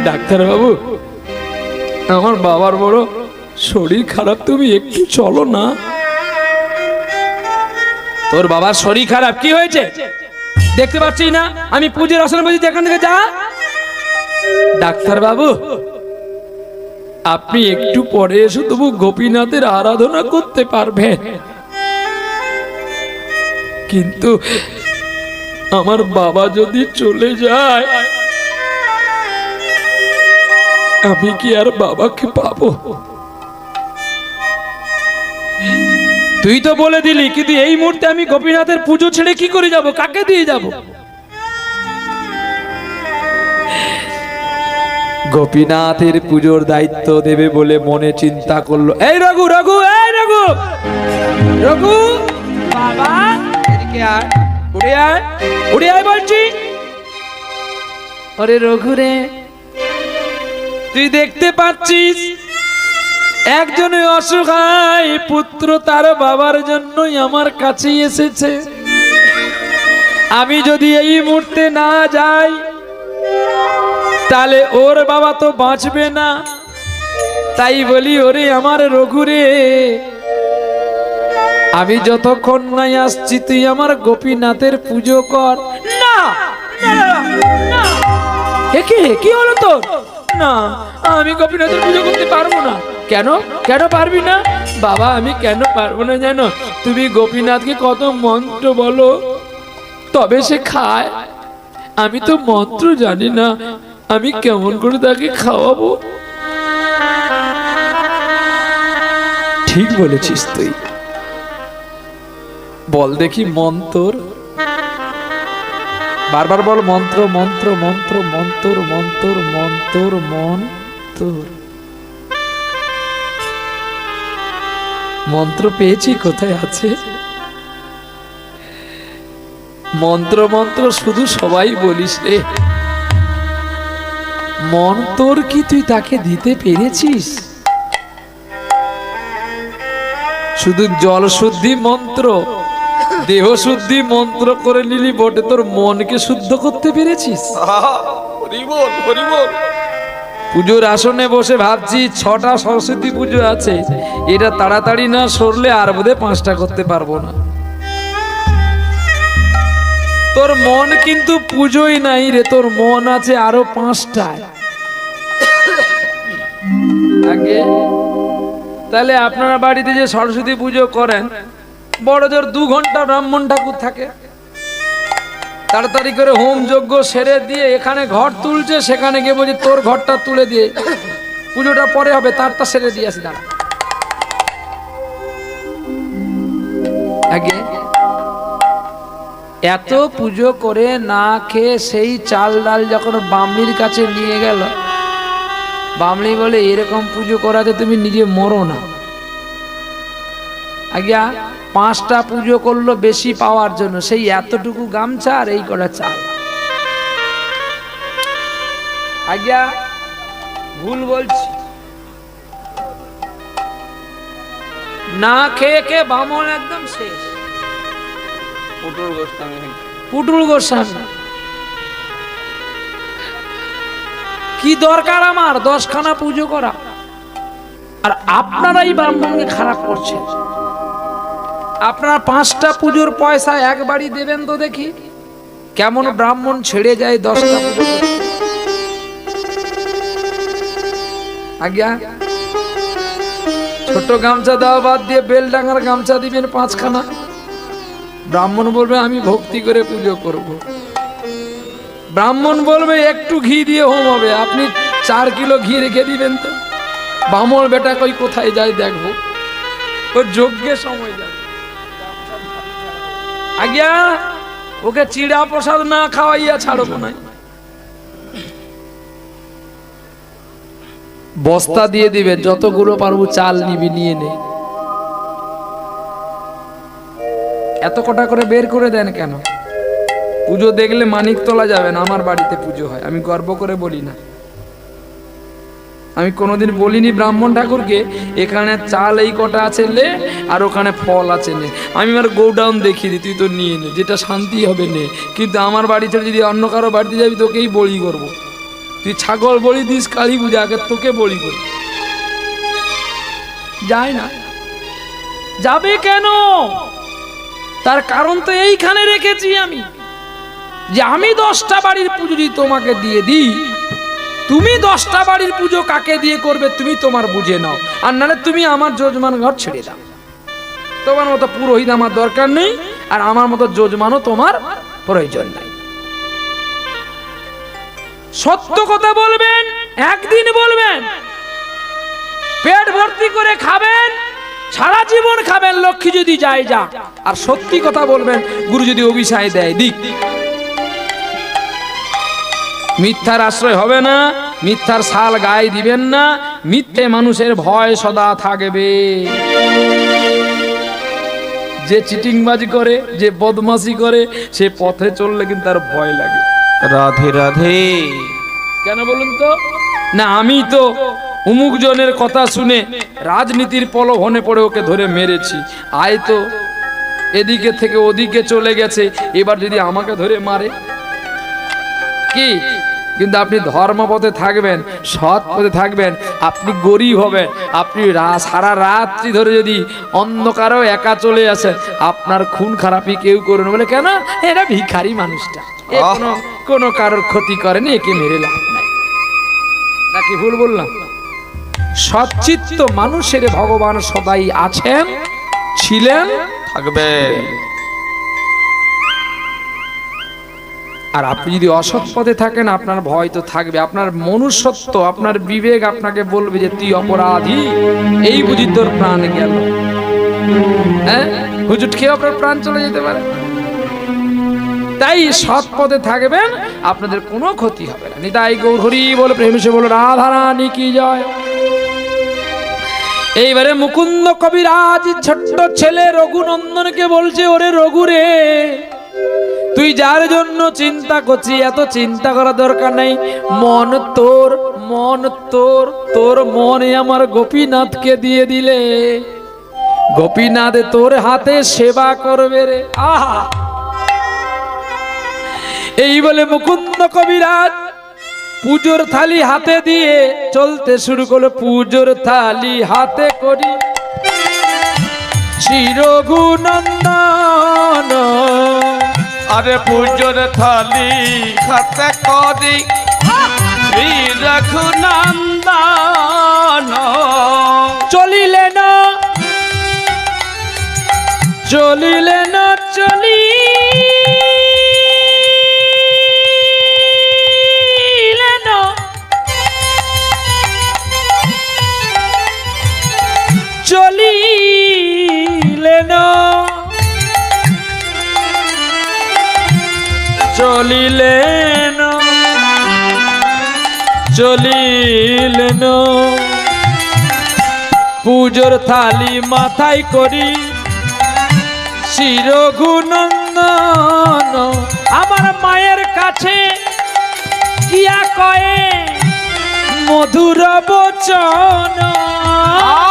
ডাক্তারবাবু, আমার বাবার বড় শরীর খারাপ, তুমি একটু চলো না। তোর বাবার শরীর খারাপ? কি হয়েছে দেখতে পাচ্ছি না? আমি পুজোর আসনে বলছি, এখান থেকে যা। ডাক্তারবাবু, আপনি একটু পরে এসে তবু গোপীনাথের আরাধনা করতে পারবেন, কিন্তু আমার বাবা যদি চলে যায় আমি কি আর বাবাকে পাবো? তুই তো বলে দিলি, কিন্তু এই মুহূর্তে আমি গোপীনাথের পুজো ছেড়ে কি করে যাব? কাকে দিয়ে যাব? গোপীনাথের পুজোর দায়িত্ব দেবে বলে মনে চিন্তা করলো। এই রঘু, রঘু, এই রঘু, রঘু বাবা, এদিকে আয়, উড়ে আয়, উড়ে আয় বলছি। আরে রঘু রে, তুই দেখতে পাচ্ছিস একজন অসহায় পুত্র তার বাবার জন্যই আমার কাছে এসেছে। আমি যদি এই মুহূর্তে না যাই তাহলে ওর বাবা তো বাঁচবে না। তাই বলি, ওরে আমার রঘু রে, আমি যতক্ষণ নাই আসছি তুই আমার গোপীনাথের পুজো কর। না, কি হলো তোর? না, আমি গোপীনাথের পুজো করতে পারবো না। কেন? কেন পারবি না? বাবা, আমি কেন পারবো না জানো? তুমি গোপীনাথকে কত মন্ত্র বলো তবে সে খায়। আমি তো মন্ত্র জানি না, আমি কেমন করে তাকে খাওয়াবো? ঠিক বলেছিস তুই, বল দেখি মন্ত্র, বারবার বল, মন্ত্র মন্ত্র মন্ত্র মন্ত্র মন্ত্র মন্ত্র মন্ত্র। মন্ত্র পেয়েছি, কোথায় আছে মন্ত্র? মন্ত্র শুধু সবাই বলিস রে, মন্ত্র কি তুই তাকে দিতে পেরেছিস? শুধু জল শুদ্ধি মন্ত্র, দেহ শুদ্ধি মন্ত্র করে নিলি বটে, তোর মনকে শুদ্ধ করতে পেরেছিস? পুজোর আসনে বসে ভাবছি 6টা সরস্বতী পুজো আছে, এটা তাড়াতাড়ি না সরলে আর বোধহয় 5টা করতে পারবো না। তোর মন কিন্তু পুজোই নাই রে, তোর মন আছে আরো 5টায়। আগে তাহলে আপনারা বাড়িতে যে সরস্বতী পুজো করেন, বড় জোর 2 ঘন্টা ব্রাহ্মণ ঠাকুর থাকে, তাড়াতাড়ি করে হোম যজ্ঞ সেরে দিয়ে এখানে ঘর তুলছে, সেখানে গিয়ে বলছি তোর ঘরটা তুলে দিয়ে পুজোটা পরে হবে, তারটা সেরে দিয়ে আসি। দাঁড়া, আগে এত পুজো করে না খেয়ে সেই চাল ডাল যখন বামলির কাছে নিয়ে গেল, বামলি বলে এরকম পুজো করাতে তুমি নিজে মরো না। আজ্ঞা 5টা পুজো করলো বেশি পাওয়ার জন্য, সেই এতটুকু গামছা আর এই কটা চাল। আজ্ঞা ভুল বলছি, না খেয়ে খেয়ে বামন একদম শেষ। পুটুল গোস্বামী, কি দরকার আমার 10খানা পুজো করা? আর আপনারাই ব্রাহ্মণকে খারাপ করছেন। আপনারা 5টা পুজোর পয়সা একবারই দেবেন তো দেখি কেমন ব্রাহ্মণ ছেড়ে যায় 10টা পুজো। আজ্ঞা ছোট গামছা দেওয়া বাদ দিয়ে বেলডাঙ্গার গামছা দিবেন 5খানা। ব্রাহ্মণ বলবে আমি ভক্তি করে পুজো করব। ব্রাহ্মণ বলবে একটু ঘি দিয়ে হোম হবে, আপনি 4 কিলো ঘি রেখে দিবেন তো। ব্রাহ্মণ বেটা কই কোথায় যায় দেখবো, ওর যজ্ঞের সময় যাবে। আজ্ঞা ওকে চিড়া প্রসাদ না খাওয়াইয়া ছাড়বো না। বস্তা দিয়ে দিবেন, যতগুলো পারবো চাল নিবি, নিয়ে নে। এত কটা করে বের করে দেন কেন? পুজো দেখলে মানিক তোলা যাবে না। আমার বাড়িতে পুজো হয়, আমি গর্ব করে বলি না। আমি কোনোদিন বলিনি ব্রাহ্মণ ঠাকুরকে এখানে চাল এই কটা আছে লে, আর ওখানে ফল আছে নে। আমি আমার গোডাউন দেখিয়ে দিই, তুই তো নিয়ে নে, যেটা শান্তি হবে নে। কিন্তু আমার বাড়ি ছেড়ে যদি অন্য কারো বাড়িতে যাবি তোকেই বলি করবো। তুই ছাগল বলি দিস কালী পূজা, আগে তোকে বলি করি। যায় না, যাবে কেন? তার কারণ তো এইখানে রেখেছি আমি, যে আমি 10টা বাড়ির পুজো যদি তোমাকে দিয়ে দিই, তুমি 10টা বাড়ির পুজো কাকে দিয়ে করবে তুমি তোমার বুঝে নাও, আর নাহলে তুমি আমার যজমান ঘর ছেড়ে দাও। তোমার মতো পুরোহিত আমার দরকার নেই, আর আমার মতো যজমানও তোমার প্রয়োজন নাই। সত্য কথা বলবেন, একদিন বলবেন, পেট ভর্তি করে খাবেন, সারা জীবন খাবেন, লক্ষ্মী যদি যায় যা। আর সত্যি কথা বলবেন, গুরু যদি অভিশাপ দেয় দিক। মিথ্যার আশ্রয় হবে না, মিথ্যার শাল গায়ে দিবেন না, মিথ্যে মানুষের ভয় সদা থাকবে। যে চিটিংবাজি করে, যে বদমাশি করে, সে পথে চললে কিন্তু তার ভয় লাগে। রাধে রাধে। কেন বলুন তো? না আমি তো অমুক জনের কথা শুনে রাজনীতির প্রলোভনে পড়ে ওকে ধরে মেরেছি, আয় তো এদিকে থেকে ওদিকে চলে গেছে, এবার যদি আমাকে ধরে মারে কি? কিন্তু আপনি ধর্মপথে থাকবেন, সৎ পথে থাকবেন, আপনি গরিব হবেন, আপনি সারা রাত্রি ধরে যদি অন্ধকারেও একা চলে আসেন, আপনার খুন খারাপি কেউ করুন বলে কেন, এরা ভিখারি মানুষটা, এ কোনো কারোর ক্ষতি করেনি, একে মেরে লাভ নাই। নাকি ভুল বললাম? সচ্চিত্ত মানুষের ভগবান সদাই আছেন, ছিলেন, থাকবে। আর আপনি যদি অসৎ পথে থাকেন, আপনার ভয় তো থাকবে, আপনার মনুষ্যত্ব, আপনার বিবেক আপনাকে বলবে যে তুই অপরাধী, এই বুঝি তোর প্রাণ গেল। হ্যাঁ, হুজুট খেয়ে আপনার প্রাণ চলে যেতে পারে। তাই সৎ পথে থাকবেন, আপনাদের কোনো ক্ষতি হবে না। নিতাই গৌর হরি বল, প্রেম সে বল, রাধা রানী কি জয়। এইবারে মুকুন্দ কবিরাজ ছোট্ট ছেলে রঘুনন্দনকে বলছে, ওরে রঘু রে, তুই যার জন্য চিন্তা করছিস, এত চিন্তা করা দরকার নাই। মন তোর, মন তোর, তোর মনে আমার গোপীনাথকে দিয়ে দিলে, গোপীনাথ তোর হাতে সেবা করবে রে। আহা, এই বলে মুকুন্দ কবিরাজ পুজোর থালি হাতে দিয়ে চলতে শুরু করলো। পুজোর থালি হাতে করি শ্রী রঘুনন্দন, আরে পুজোর থালি হাতে করি শ্রী রঘুনন্দন, চলিলেন চলিলেন চলিলেন চলিলেন চলিলেন চলিলেন, পুজোর থালি মাথায় করি শ্রী রঘুনন্দন। আমার মায়ের কাছে গিয়া কয়ে মধুর বচন,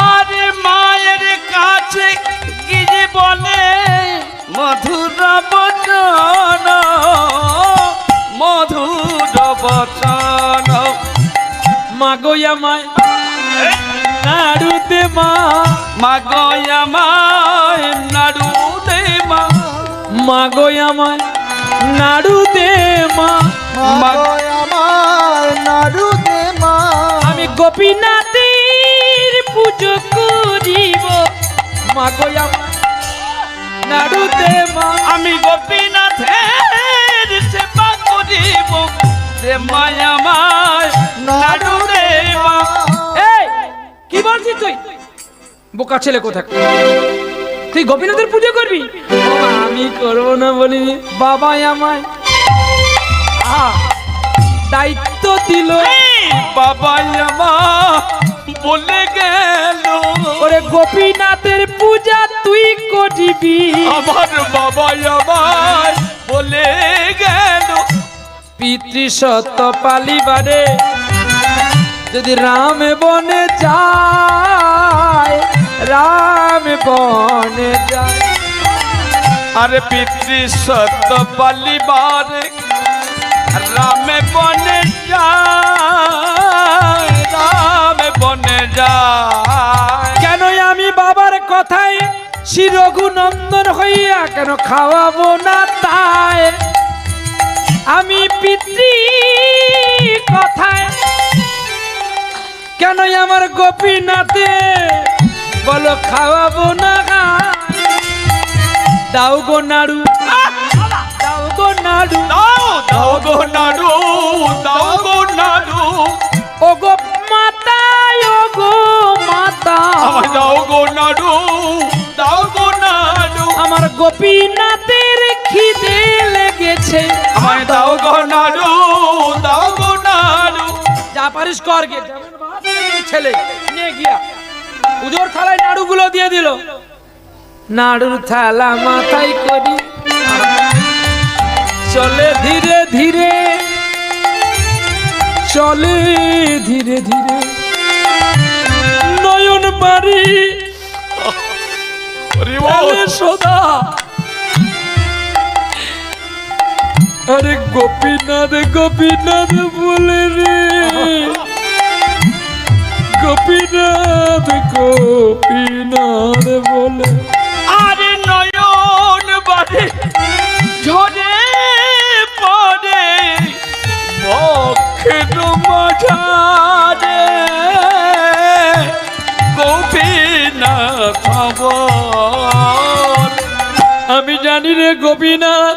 আরে মায়ের কাছে গিয়ে বলে মধুর বচন, মধুর বচন। মাগো আমায় নাড়ু দে মা, মাগো আমায় নাড়ু দে মা, মাগো আমায় নাড়ু দে মা, মাগো আমায় নাড়ু দে মা। আমি গোপীনাথের পুজো করিব, মাগো আমায় নাড়ু দে মা, আমি গোপীনাথের সেবা করিব, দে মায় আমায় নাড়ু দে মা। এই কি বলছিস তুই? বোকা ছেলে কোথায়, তুই গোপীনাথের পুজো করবি? আমি করবো না বলিনি, বাবা আমায় দায়িত্ব দিল, বাবা আমার বলে গেল, ওরে গোপীনাথের পূজা তুই করবি। আমার বাবা আমার বলে গেল, পিতৃসত্য পালিবারে যদি রাম বনে যায়, রাম বনে যায়। আরে পিতৃ সত্য পালিবারে রামে বনে যায়, রামে বনে যায়। কেন আমি বাবার কথায় শ্রী রঘুনন্দন হইয়া কেন খাওয়াবো না তাই? আমি পিতৃ কথায় কেন আমার গোপীনাথে বলো খাওয়াবো না? দাও গো নাড়ু, দাও গো নাড়ু, দাও দাও গো নাড়ু, দাও গো নাড়ু, ও গো মাতা, ও গো মাতা, আমার দাও গো নাড়ু, দাও গো নাড়ু, আমার গোপীনাথের খিদে লেগেছে, আমার দাও গো নাড়ু, দাও গো নাড়ু। যা পারিস কর গে। যেমন বাপ তেমনি ছেলে নিয়ে গিয়া পুজোর থালায় নাড়ুগুলো দিয়ে দিল। নাড়ুর থালা মাথায় করি চলে ধীরে ধীরে, চলে ধীরে ধীরে নয়ন বাড়ি ওরে বাবা, বলে সদা। আরে গোপীনাথ গোপীনাথ বলে রে, গোপীনাথ গোপীনাথ বলে। আরে নয়ন বাড়ি ঝরে পড়ে বক্ষের মাঝারে, গোপীনাথ খবর। আমি জানি রে গোপীনাথ,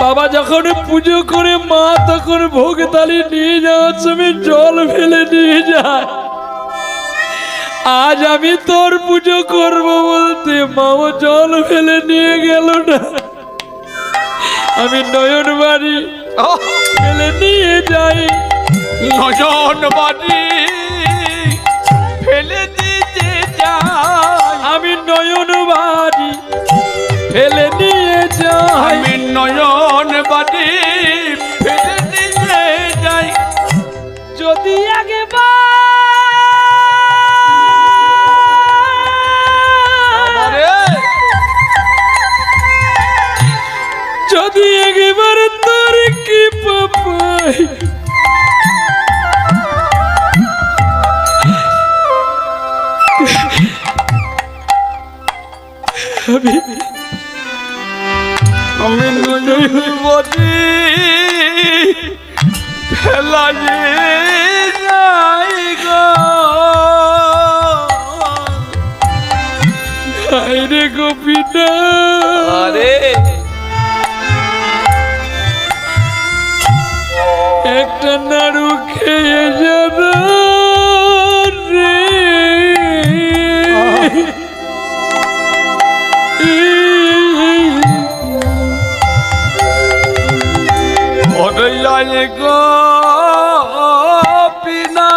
বাবা যখন পুজো করে মা তখন ভোগ তালি নিয়ে যাওয়ার সময় জল ফেলে নিয়ে যায়। আজ আমি তোর পুজো করব বলতে মাও জল ফেলে নিয়ে গেল না। আমি নয়ন বাড়ি ফেলে নিয়ে যাই, নয়ন বাড়ি ফেলে দিতে যাই, আমি নয়ন বাড়ি ফেলে নিয়ে যাই। আমি নয়ন বাড়ি ফেলে দিতে যাই। যদি আগে যদি একবার তোর কি পাপাই আমি নয়ন বাড়ি ফেলা যাই গো। রে গোপীনা, আরে একটা নাড়ু খেয়ে যাব রে। ওরে আয় গো পিনা,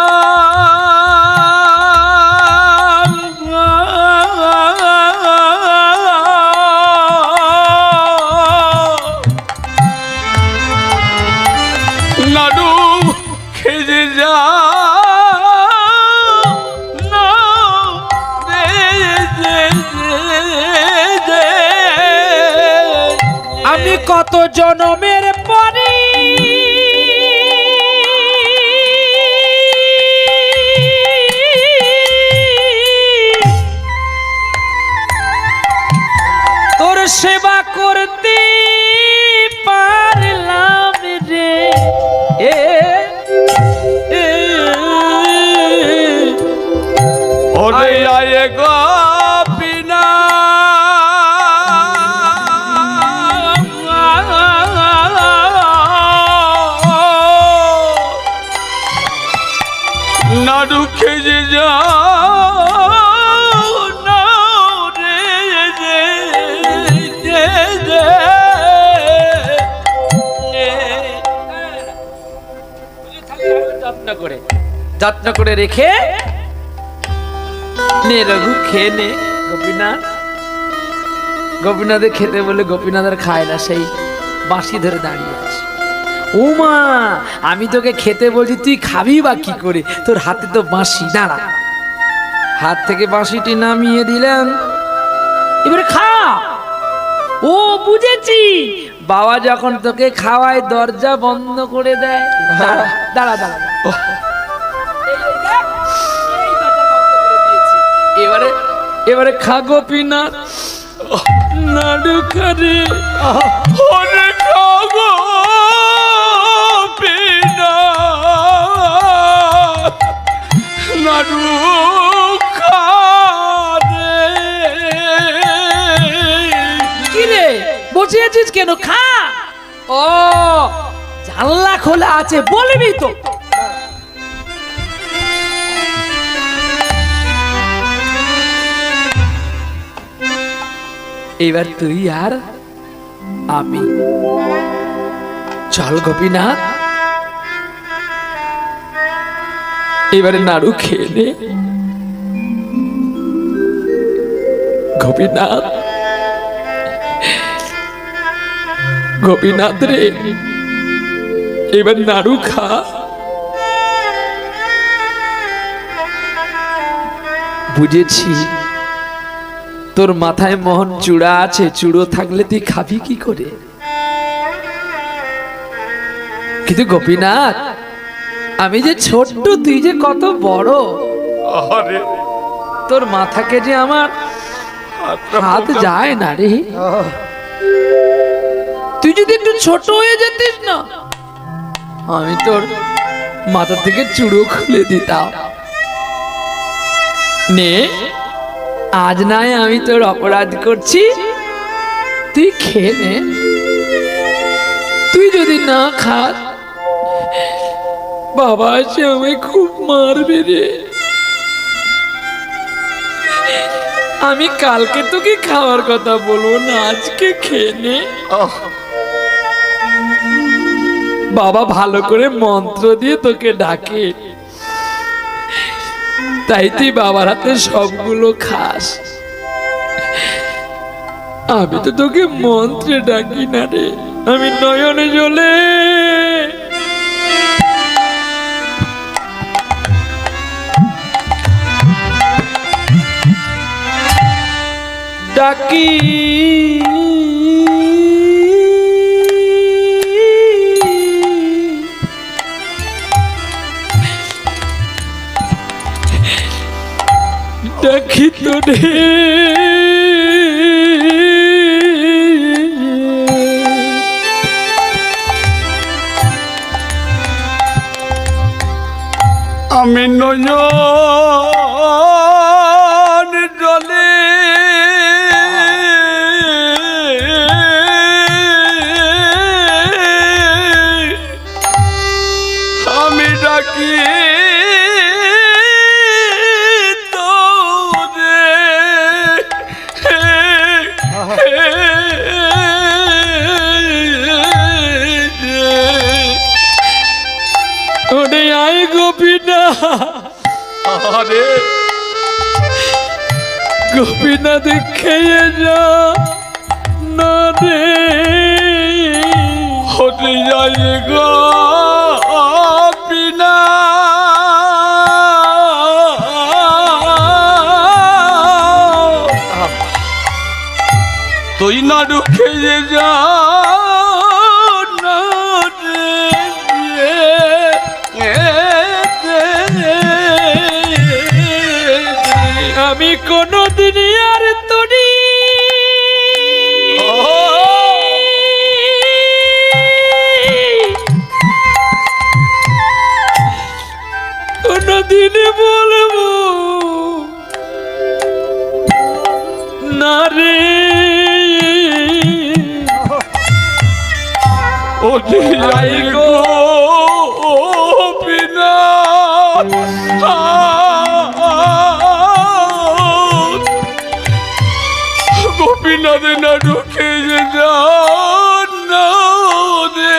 নাড়ু খেয়ে যা না আমি কত জনমের পরে তোর সেবা করতে পারলাম রে। ওরে আয় গো পিনা, নাড়ু খেয়ে যা না রে যত্ন করে রেখে নে রঘু খেয়ে নে। গোপীনাথ, গোপীনাথের খেতে বলে গোপীনাথের খায় না, সেই বাঁশি ধরে দাঁড়িয়ে আছে। ও মা, আমি তোকে খেতে বলছি, তুই খাবি বা কি করে? তোর হাতে তো বাঁশি। দাঁড়া, হাত থেকে বাঁশিটি নামিয়ে দিলেন, এবারে খা। ও বুঝেছি, বাবা যখন তোকে খাওয়ায় দরজা বন্ধ করে দেয়। দাঁড়া দাঁড়া দাঁড়া। এবারে এবারে খা গোপীনাথ, নাড়ু খারে। ওরে খাগো পিনা নাড়ু খারে। কি রে বসিয়েছিস কেন? খা। ও জানলা খোলা আছে, বলবি তো। এবার তুই আর আমি চল গোপীনাথ, এবারে নাড়ু খেয়ে নে। গোপীনাথ, গোপীনাথ রে, এবার নাড়ু খা। বুঝেছি তোর মাথায় মোহন চূড়া আছে, চূড়ো থাকলে তুই খাবি কি করে? কিন্তু গোপীনাথ, আমি যে ছোট্ট, তুই যে কত বড়। আরে তোর মাথাকে যে আমার হাত যায় না রে। তুই যদি একটু ছোট হয়ে যেতিস না, আমি তোর মাথা থেকে চূড়ো খুলে দিতাম। নে, আজ নয় আমি তোর অপরাধ করছি, তুই খেয়ে নে। তুই যদি না খাস, বাবা এসে আমায় খুব মারবে রে। আমি কালকে তোকে খাওয়ার কথা বলবো না, আজকে খেয়ে নে। বাবা ভালো করে মন্ত্র দিয়ে তোকে ডাকে, তাই তুই বাবার হাতে সবগুলো খাস। আমি তো তোকে মন্ত্রে ডাকি না রে, আমি নয়নে জলে ডাকি। ডাকি তো রে, আমি নয়ন জলে আমি ডাকি ওরে আয় গোপীনাথ। আরে গোপীনাথ খেয়ে যা না রে, হতে যাই গো পিনা তুই না ঢুকে যা না আমি কোনদিন আর তোরি কোনদিন বলবো না রে। ও যাই গো পিনা গোপীনাথ না ঢুকে যে যান না রে।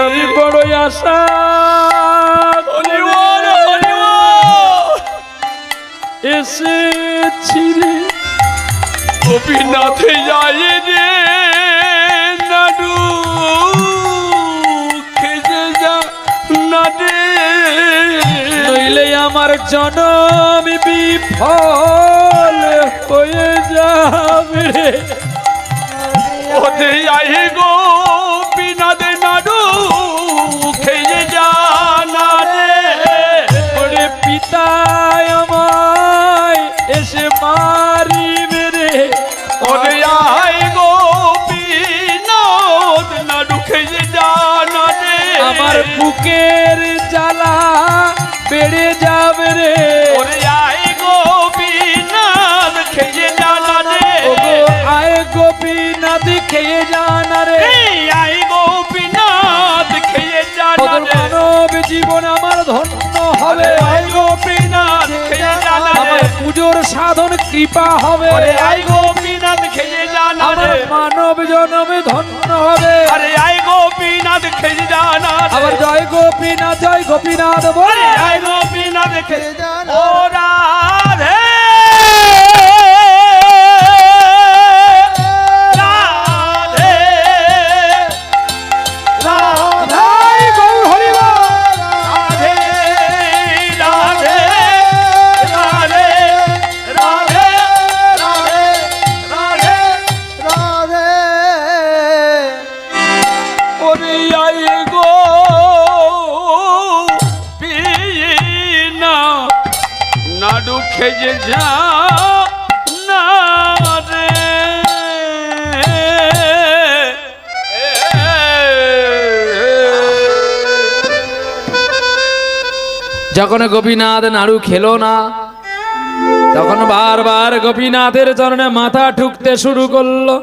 আমি বড়ই আশা এসেছি রে। গোপীনাথে যাই রে নাডু খেজে যা না রে, নইলে আমার জনম বিফল হয়ে যাবে রে। ওরে আই গোপীনাথ নাড়ু খেয়ে জানা রে। ওরে পিতা আমায় এসে মারিবে রে। ওরে আই গোপীনাথ নাড়ু খেয়ে জানা রে। আমার বুকের জ্বালা বেড়ে যাবে রে। ওরে আই গোপীনাথ খেয়ে জানা রে। ওগো আয় গোপীনাথ খেয়ে জানা রে। এই আই গোপীনাথ খেয়ে জানা তোর রে। মানব জীবন আমার ধন্য হবে। আই গোপীনাথ খেয়ে জানা আমার রে। পুজোর সাধন কৃপা হবে। ওরে আই গোপীনাথ খেয়ে জানা আমার রে। মানব জন্মে ধন্য হবে। আরে আই গোপীনাথ খেয়ে জানা রে। আবার জয় গোপীনাথ বলে। আই গোপীনাথ খেয়ে জানা ও রাধে রাধে রাধে গৌর হরি বল। রাধে রাধে রাধে রাধে রাধে রাধে রাধে ওরে আই গো পিনা নাড়ু খেয়ে যা না রে। যখন গোপীনাথ নাড়ু খেলো না তখন বারবার গোপীনাথের চরণে মাথা ঠুকতে শুরু করলো।